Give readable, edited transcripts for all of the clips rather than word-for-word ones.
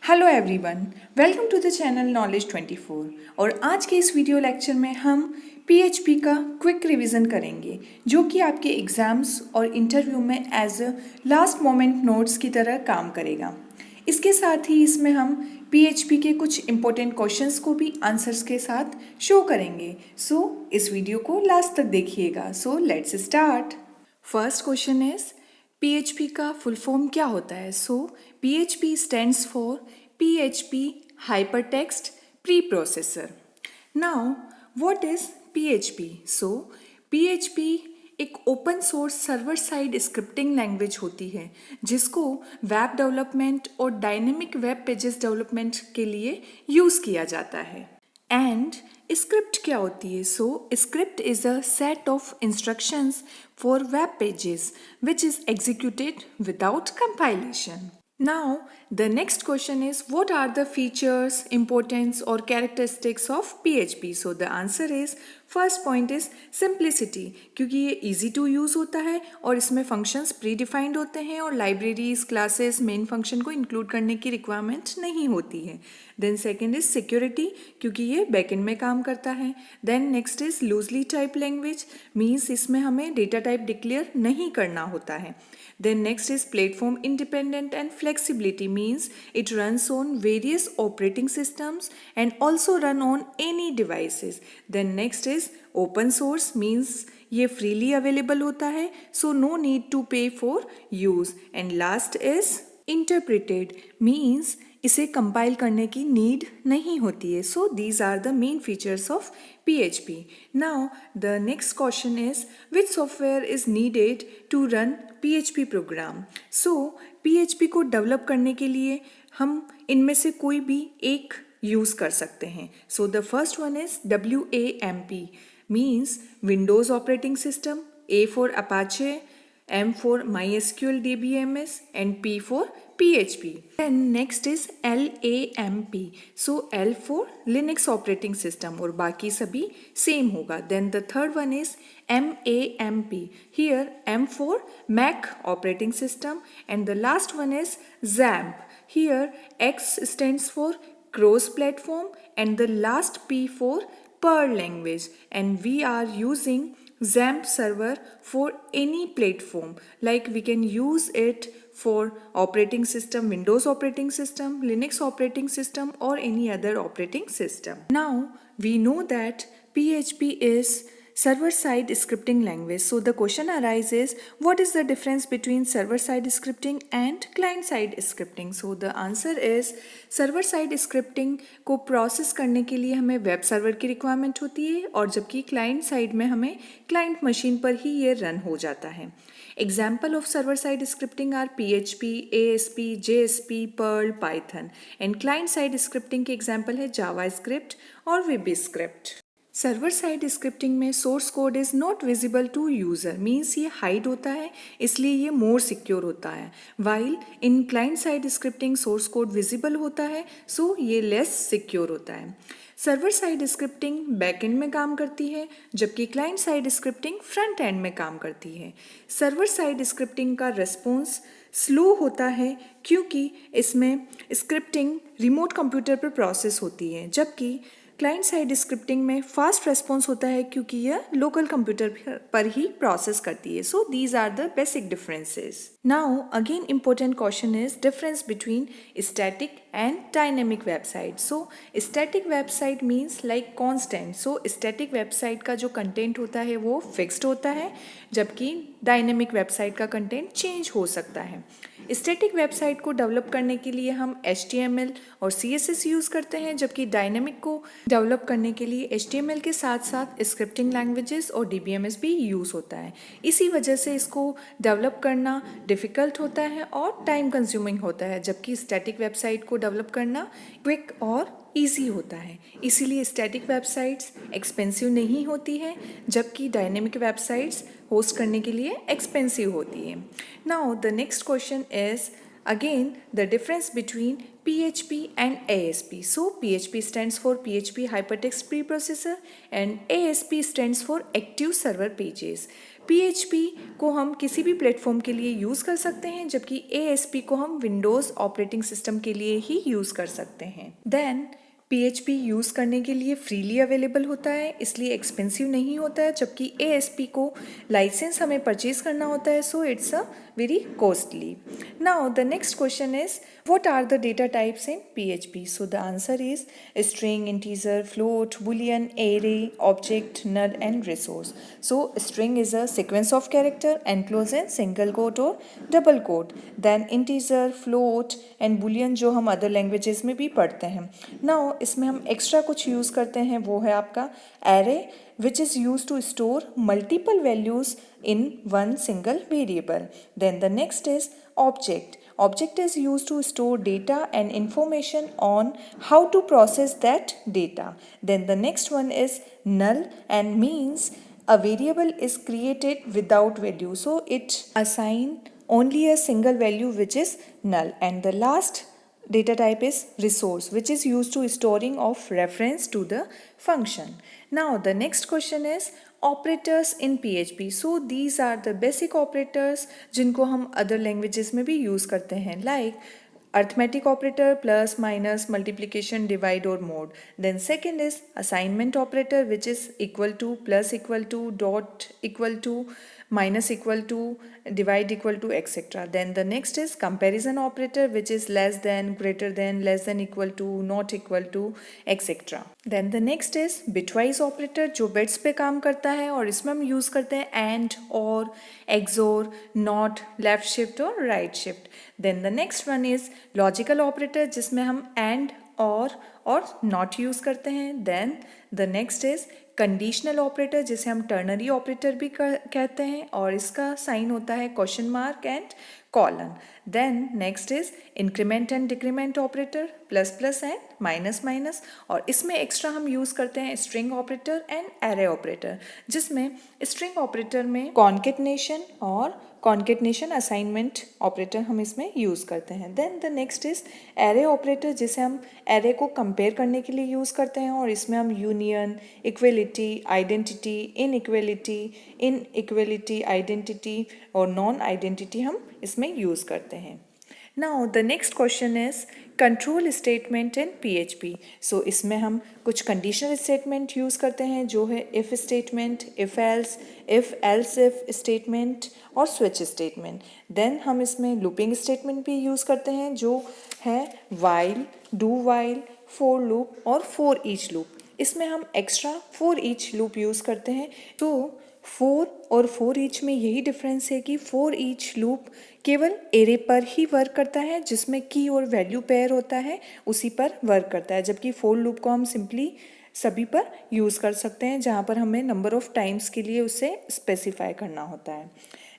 Hello everyone, welcome to the channel knowledge 24। और आज के इस वीडियो लेक्चर में हम पीएचपी का क्विक रिवीजन करेंगे जो कि आपके एग्जाम्स और इंटरव्यू में as a last moment notes की तरह काम करेगा। इसके साथ ही इसमें हम पीएचपी के कुछ इंपॉर्टेंट क्वेश्चंस को भी आंसर्स के साथ शो करेंगे। सो इस वीडियो को लास्ट तक देखिएगा। So let's start. First question is PHP का फुल फॉर्म क्या होता है? So PHP stands for PHP hypertext preprocessor. Now what is PHP? So PHP एक open source server side scripting language होती है जिसको वेब डेवलपमेंट और डायनेमिक वेब पेजेस डेवलपमेंट के लिए यूज़ किया जाता है। एंड स्क्रिप्ट क्या होती है? सो script is a set of instructions for web pages which is executed without compilation. Now, the next question is what are the features, importance or characteristics of PHP? So the answer is first point is simplicity, क्योंकि ये easy to use होता है और इसमें functions predefined होते हैं और libraries, classes, main function को include करने की requirement नहीं होती है. Then second is security, क्योंकि ये backend में काम करता है. Then next is loosely typed language, means इसमें हमें data type declare नहीं करना होता है. Then next is platform independent and flexibility, means it runs on various operating systems and also run on any devices. Then next is open source, means ये freely available होता है, so no need to pay for use. And last is interpreted, means इसे compile करने की need नहीं होती है. So these are the main features of PHP. Now the next question is which software is needed to run PHP program? So PHP को develop करने के लिए हम इनमें से कोई भी एक यूज़ कर सकते हैं. So the first one is WAMP, means Windows operating system, A for Apache, M for MySQL DBMS and P for PHP. Then next is LAMP. So L for Linux operating system और बाकी सभी same होगा. Then the third one is MAMP. Here M for Mac operating system and the last one is XAMPP. Here X stands for cross platform and the last P for Perl language, and we are using XAMPP server for any platform, like we can use it for operating system, Windows operating system, Linux operating system or any other operating system. Now we know that PHP is server side scripting language. So the question arises, what is the difference between server side scripting and client side scripting? So the answer is server side scripting को process करने के लिए हमें web server की requirement होती है और जबकि क्लाइंट साइड में हमें क्लाइंट मशीन पर ही ये रन हो जाता है. Example of server side scripting are PHP, ASP, JSP, Perl, Python. And client side scripting के एग्जाम्पल है जावा स्क्रिप्ट और VB script. Server side scripting में source code is not visible to user, means ये hide होता है इसलिए ये more secure होता है. While in client side scripting source code visible होता है, सो ये लेस सिक्योर होता है. Server side scripting back and में काम करती है जबकि client side scripting front end में काम करती है. सर्वर साइड स्क्रिप्टिंग का रेस्पॉन्स स्लो होता है क्योंकि इसमें स्क्रिप्टिंग रिमोट कंप्यूटर पर प्रोसेस होती है, जबकि क्लाइंट साइड स्क्रिप्टिंग में फास्ट रेस्पॉन्स होता है क्योंकि यह लोकल कंप्यूटर पर ही प्रोसेस करती है. So these are the basic differences. Now again important question is difference between static and dynamic website. So static website means like constant. So static website का जो content होता है वो फिक्स्ड होता है जबकि डायनेमिक वेबसाइट का कंटेंट चेंज हो सकता है. स्टैटिक वेबसाइट को डेवलप करने के लिए हम HTML और CSS यूज़ करते हैं जबकि डायनेमिक को डेवलप करने के लिए HTML के साथ साथ स्क्रिप्टिंग लैंग्वेजेस और DBMS भी यूज़ होता है. इसी वजह से इसको डेवलप करना डिफ़िकल्ट होता है और टाइम कंज्यूमिंग होता है, जबकि स्टैटिक वेबसाइट को डेवलप करना क्विक और ईजी होता है. इसीलिए स्टैटिक वेबसाइट्स एक्सपेंसिव नहीं होती है जबकि डायनेमिक वेबसाइट्स होस्ट करने के लिए एक्सपेंसिव होती है. Now the next question is again the difference between PHP and ASP. So PHP stands for PHP Hypertext Preprocessor and ASP stands for Active Server Pages. PHP को हम किसी भी platform के लिए यूज़ कर सकते हैं, जबकि ASP को हम विंडोज़ ऑपरेटिंग सिस्टम के लिए ही यूज़ कर सकते हैं। देन PHP यूज़ करने के लिए फ्रीली अवेलेबल होता है, इसलिए एक्सपेंसिव नहीं होता है, जबकि ASP को लाइसेंस हमें परचेज करना होता है, so it's a very costly. Now the next question is, what are the data types in PHP? So the answer is string, integer, float, boolean, array, object, null and resource. So string is a sequence of character enclosed in single quote or double quote. Then integer, float and boolean जो हम other languages में भी पढ़ते हैं. Now इसमें हम extra कुछ use करते हैं, वो है आपका array, which is used to store multiple values in one single variable. Then the next is object. Object is used to store data and information on how to process that data. Then the next one is null, and means a variable is created without value, so it assign only a single value, which is null. And the last data type is resource, which is used to storing of reference to the function. Now the next question is operators in PHP. So these are the basic operators जिनको हम other languages में भी use करते हैं, like arithmetic operator, plus, minus, multiplication, divide or mod. Then second is assignment operator, which is equal to, plus equal to, dot equal to, minus equal to, divide equal to, etc. Then the next is comparison operator, which is less than, greater than, less than equal to, not equal to, etc. Then the next is bitwise operator, जो bits पे काम करता है, और इसमें हम use करते हैं and, or, XOR, not, left shift और right shift. Then the next one is logical operator, जिसमें हम and, और not यूज़ करते हैं. Then the next is conditional operator, जिसे हम टर्नरी ऑपरेटर भी कहते हैं, और इसका साइन होता है question mark and colon. Then next is increment and decrement operator, plus plus and minus minus, और इसमें एक्स्ट्रा हम यूज़ करते हैं string operator and array operator, जिसमें स्ट्रिंग ऑपरेटर में कॉन्केटनेशन और कॉन्केटनेशन असाइनमेंट ऑपरेटर हम इसमें यूज़ करते हैं. Then the next is array operator, जिसे हम एरे को कंपेयर करने के लिए यूज़ करते हैं, और इसमें हम union, equality, identity, inequality, identity और नॉन आइडेंटिटी हम इसमें यूज़ करते हैं. Now the next question is control statement in PHP. सो इसमें हम कुछ कंडीशनल स्टेटमेंट यूज़ करते हैं, जो है if statement, if else if statement और स्विच स्टेटमेंट. देन हम इसमें लूपिंग स्टेटमेंट भी यूज़ करते हैं, जो है while, do while, for loop और फोर ईच लूप. इसमें हम extra for each loop use करते हैं. तो फोर और फोर ईच में यही डिफरेंस है कि फोर ईच लूप केवल एरे पर ही वर्क करता है, जिसमें की और वैल्यू पेयर होता है उसी पर वर्क करता है, जबकि फोर लूप को हम सिंपली सभी पर यूज़ कर सकते हैं, जहाँ पर हमें नंबर ऑफ टाइम्स के लिए उसे स्पेसिफाई करना होता है.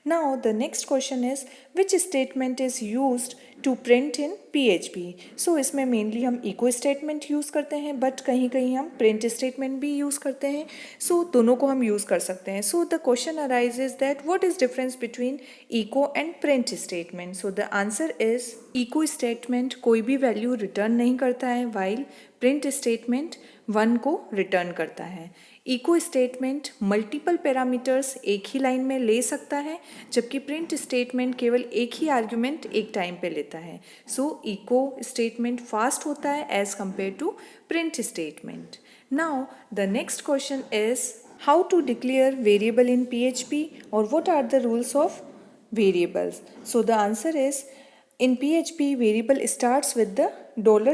Now the next question is which statement is used to print in PHP. So इसमें मेनली हम echo statement यूज़ करते हैं, बट कहीं कहीं हम print statement भी यूज़ करते हैं. So दोनों को हम यूज़ कर सकते हैं. So the question arises that what is difference between echo and print statement. So the answer is echo statement कोई भी वैल्यू रिटर्न नहीं करता है, while print statement 1 को रिटर्न करता है. इको स्टेटमेंट मल्टीपल पैरामीटर्स एक ही लाइन में ले सकता है, जबकि प्रिंट स्टेटमेंट केवल एक ही आर्ग्यूमेंट एक टाइम पे लेता है. सो इको स्टेटमेंट फास्ट होता है as compare to print statement. Now the next question is how to declare variable in PHP और what are the rules of variables. So the answer is in PHP variable starts with the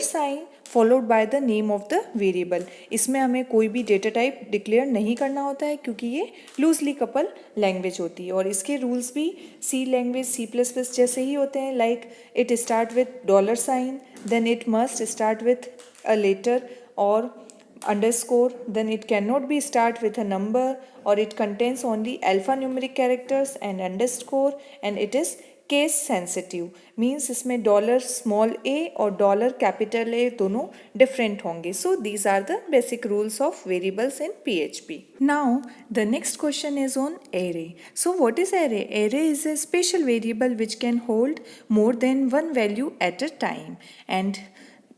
$sign followed by the name of the variable. इसमें हमें कोई भी data type declare नहीं करना होता है, क्योंकि ये लूजली कपल लैंग्वेज होती है, और इसके रूल्स भी C लैंग्वेज C++ जैसे ही होते हैं. Like it start with $sign, then it must start with a letter और underscore, then it cannot be start with a number, or it contains only alphanumeric characters and underscore, and it is case sensitive. Means इसमें $a और $A दोनों different होंगे. So these are the basic rules of variables in PHP. Now the next question is on array. So what is array? Array is a special variable which can hold more than one value at a time. And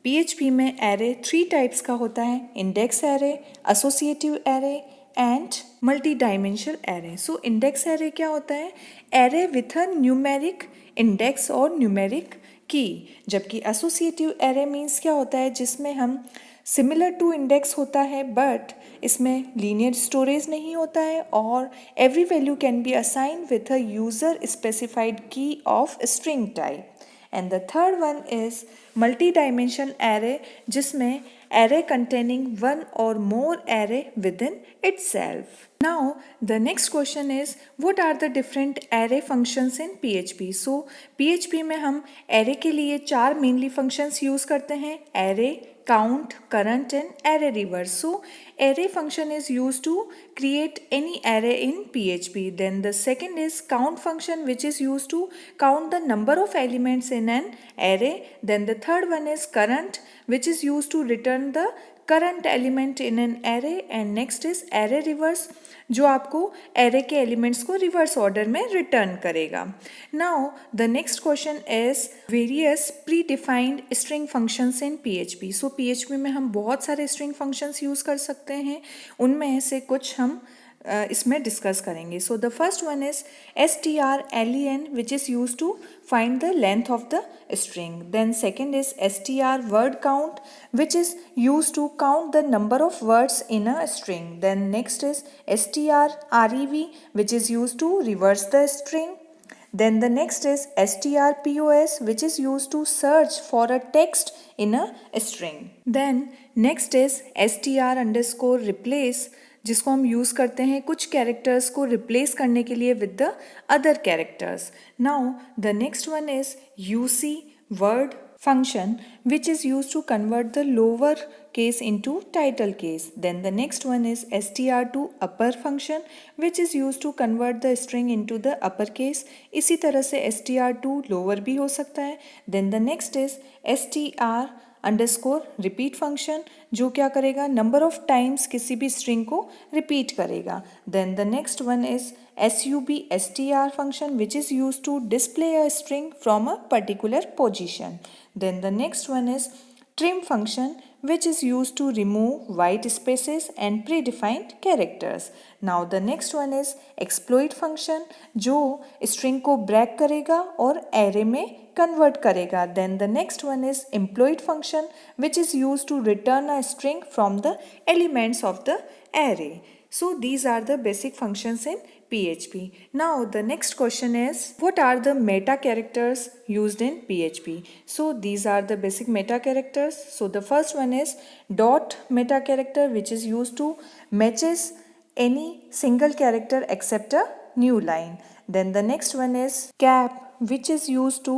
PHP में array 3 types का होता है: index array, associative array and multi dimensional array. So index array क्या होता है? Array with a numeric index और numeric की। जबकि एसोसिएटिव एरे मीन्स क्या होता है? जिसमें हम सिमिलर टू इंडेक्स होता है बट इसमें लीनियर स्टोरेज नहीं होता है और every value can be assign with a user specified key of string type. And the third one is multi-dimensional array जिसमें array containing one or more array within itself. Now the next question is what are the different array functions in PHP? So PHP में हम array के लिए 4 mainly functions use करते हैं: array, count, current and array reverse. So array function is used to create any array in PHP. Then the second is count function which is used to count the number of elements in an array. Then the third one is current which is used to return the current element in an array. And next is array reverse जो आपको array के elements को reverse order में return करेगा. Now the next question is various predefined string functions in PHP. So PHP में हम बहुत सारे string functions use कर सकते हैं, उनमें से कुछ हम इसमें डिस्कस करेंगे. So the first one is strlen which is used to find the length of the string. Then second is str word count which is used to count the number of words in a string. Then next is strrev which is used to reverse the string. Then the next is strpos which is used to search for a text in a string. Then next is str_replace जिसको हम use करते हैं कुछ characters को replace करने के लिए with the other characters. Now the next one is UC word function which is used to convert the lower case into title case. Then the next one is str to upper function which is used to convert the string into the upper case. इसी तरह से str to lower भी हो सकता है. Then the next is str repeat function जो क्या करेगा? नंबर ऑफ टाइम्स किसी भी स्ट्रिंग को रिपीट करेगा. Then the next one is substr function which is used to display a string from a particular position. Then the next one is trim function which is used to remove white spaces and predefined characters. Now the next one is exploit function जो string को break करेगा और array में convert करेगा. Then the next one is employed function which is used to return a string from the elements of the array. So these are the basic functions in PHP. Now the next question is what are the meta characters used in PHP? So these are the basic meta characters. So the first one is dot meta character which is used to matches any single character except a new line. Then the next one is cap which is used to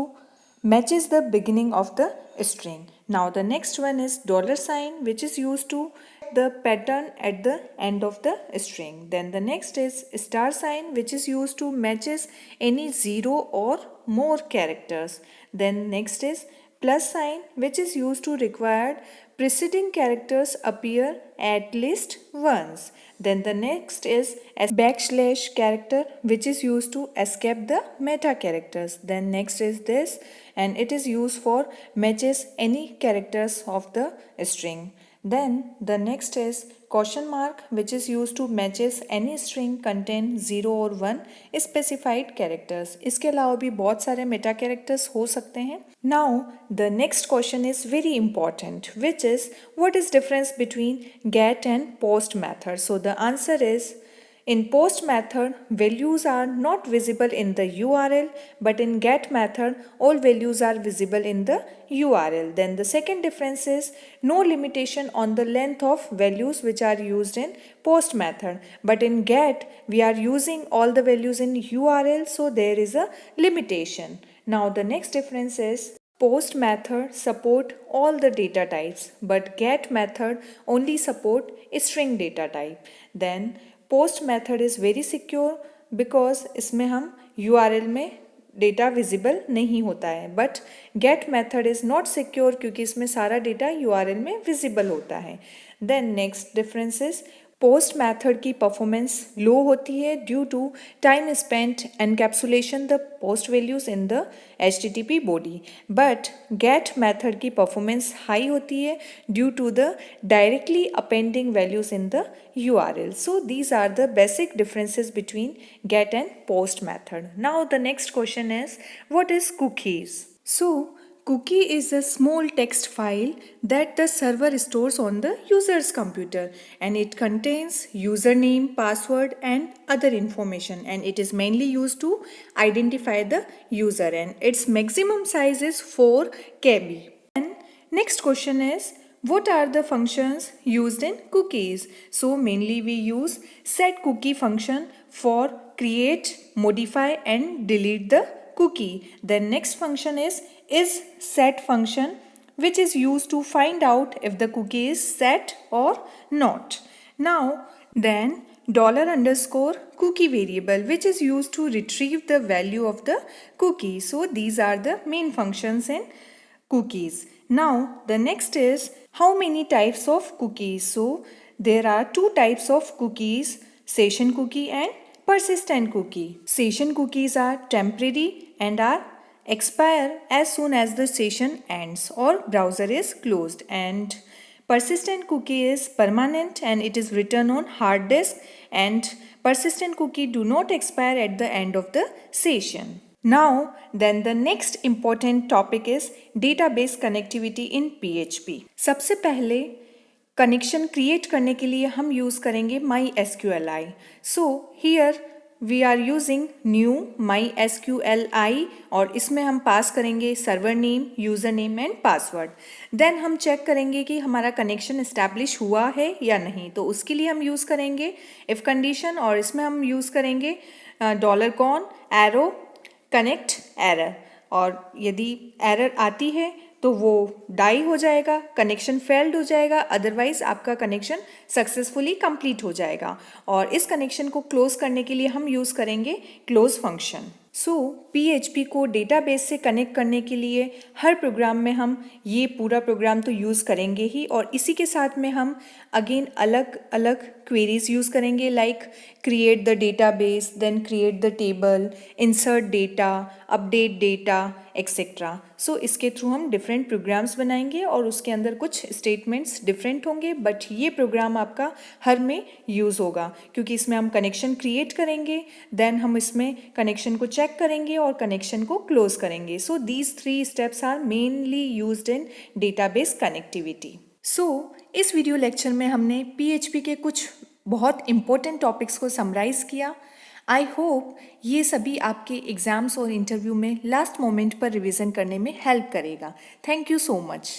matches the beginning of the string. Now the next one is $sign which is used to the pattern at the end of the string. Then the next is star sign which is used to matches any 0 or more characters. Then next is plus sign which is used to require preceding characters appear at least once. Then the next is backslash character which is used to escape the meta characters. Then next is this and it is used for matches any characters of the string. Then the next is question mark which is used to matches any string contain 0 or 1 specified characters. इसके अलावा भी बहुत सारे Meta characters हो सकते हैं. Now the next question is very important which is what is difference between get and post method. So the answer is in post method values are not visible in the URL but in get method all values are visible in the URL. Then the second difference is no limitation on the length of values which are used in post method but in get we are using all the values in URL so there is a limitation. Now the next difference is post method support all the data types but get method only support string data type. Then post method is very secure because इसमें हम URL में data visible नहीं होता है but get method is not secure क्योंकि इसमें सारा data URL में विजिबल होता है. Then next difference is post method की परफॉर्मेंस लो होती है due to time spent encapsulation the post values in the HTTP body, but get method की परफॉर्मेंस हाई होती है due to the directly appending values in the URL. So these are the basic differences between get and post method. Now the next question is, what is cookies? So cookie is a small text file that the server stores on the user's computer, and it contains username, password and other information, and it is mainly used to identify the user, and its maximum size is 4 KB. And next question is, what are the functions used in cookies? So mainly we use set cookie function for create, modify and delete the cookie. The next function is set function, which is used to find out if the cookie is set or not. Now then $_ cookie variable, which is used to retrieve the value of the cookie. So these are the main functions in cookies. Now the next is, how many types of cookies? So there are two types of cookies, session cookie and persistent cookie. Session cookies are temporary and are expire as soon as the session ends or browser is closed, and persistent cookie is permanent and it is written on hard disk, and persistent cookie do not expire at the end of the session. Now then the next important topic is database connectivity in PHP. सबसे पहले connection create करने के लिए हम use करेंगे MySQLi. So here we are using new MySQLi और इसमें हम पास करेंगे server name, user name and password. देन हम चेक करेंगे कि हमारा कनेक्शन इस्टेब्लिश हुआ है या नहीं, तो उसके लिए हम यूज़ करेंगे इफ़ कंडीशन, और इसमें हम यूज़ करेंगे $, एरो, कनेक्ट एरर, और यदि एरर आती है तो वो डाई हो जाएगा, कनेक्शन फेल्ड हो जाएगा, अदरवाइज आपका कनेक्शन सक्सेसफुली कंप्लीट हो जाएगा. और इस कनेक्शन को क्लोज करने के लिए हम यूज़ करेंगे क्लोज फंक्शन. सो PHP को डेटाबेस से कनेक्ट करने के लिए हर प्रोग्राम में हम ये पूरा प्रोग्राम तो यूज़ करेंगे ही, और इसी के साथ में हम अगेन अलग अलग क्वेरीज यूज़ करेंगे, like create the database, then create the table, insert data, update data et cetera. So इसके थ्रू हम डिफरेंट प्रोग्राम्स बनाएंगे और उसके अंदर कुछ स्टेटमेंट्स डिफरेंट होंगे, बट ये प्रोग्राम आपका हर में यूज़ होगा क्योंकि इसमें हम कनेक्शन क्रिएट करेंगे, देन हम इसमें कनेक्शन को चेक करेंगे और कनेक्शन को क्लोज करेंगे. So these 3 steps are mainly used in database connectivity. So इस वीडियो लेक्चर में हमने PHP के कुछ बहुत इंपॉर्टेंट टॉपिक्स को समराइज़ किया. आई होप ये सभी आपके एग्ज़ाम्स और इंटरव्यू में लास्ट मोमेंट पर रिवीजन करने में हेल्प करेगा. Thank you so much.